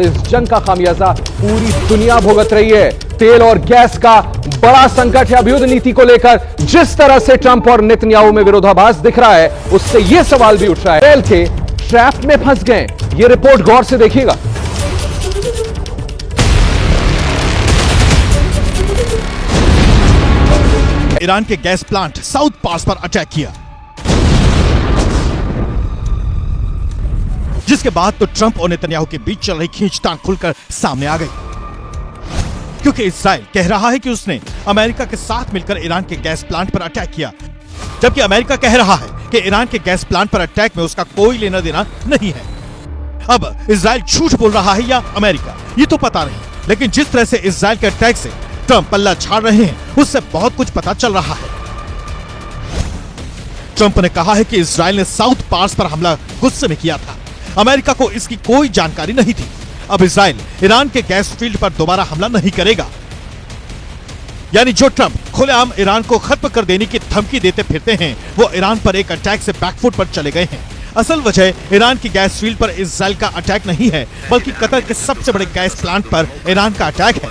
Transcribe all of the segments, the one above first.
इस जंग का खामियाजा पूरी दुनिया भुगत रही है। तेल और गैस का बड़ा संकट है। अभ्युदय नीति को लेकर जिस तरह से ट्रंप और नेतन्याहू में विरोधाभास दिख रहा है, उससे यह सवाल भी उठ रहा है तेल के ट्रैप में फंस गए। यह रिपोर्ट गौर से देखिएगा। ईरान के गैस प्लांट साउथ पार्स पर अटैक किया, जिसके बाद तो ट्रंप और नेतन्याहू के बीच चल रही खींचतान खुलकर सामने आ गई, क्योंकि इस्राइल कह रहा है कि उसने अमेरिका के साथ मिलकर ईरान के गैस प्लांट पर अटैक किया, जबकि अमेरिका कह रहा है कि ईरान के गैस प्लांट पर अटैक में उसका कोई लेना देना नहीं है। अब इस्राइल झूठ बोल रहा है या अमेरिका, ये तो पता नहीं, लेकिन जिस तरह से इस्राइल के अटैक से ट्रंप पल्ला झाड़ रहे हैं, उससे बहुत कुछ पता चल रहा है। ट्रंप ने कहा है कि इस्राइल ने साउथ पार्स पर हमला गुस्से में किया था, अमेरिका को इसकी कोई जानकारी नहीं थी। अब इस्राइल ईरान के गैस फील्ड पर दोबारा हमला नहीं करेगा। यानी जो ट्रंप खुलेआम ईरान को खत्म कर देने की धमकी देते फिरते हैं, वो ईरान पर एक अटैक से बैकफुट पर चले गए हैं। असल वजह ईरान की गैस फील्ड पर इस्राइल का अटैक नहीं है, बल्कि कतर के सबसे बड़े गैस प्लांट पर ईरान का अटैक है।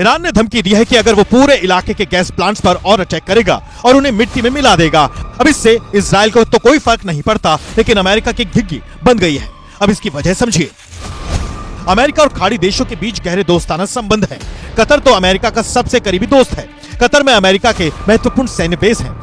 ईरान ने धमकी दी है कि अगर वो पूरे इलाके के गैस प्लांट्स पर और अटैक करेगा और उन्हें मिट्टी में मिला देगा। अब इससे इजराइल को तो कोई फर्क नहीं पड़ता, लेकिन अमेरिका की घिघी बन गई है। अब इसकी वजह समझिए। अमेरिका और खाड़ी देशों के बीच गहरे दोस्ताना संबंध है। कतर तो अमेरिका का सबसे करीबी दोस्त है। कतर में अमेरिका के महत्वपूर्ण सैन्य बेस हैं।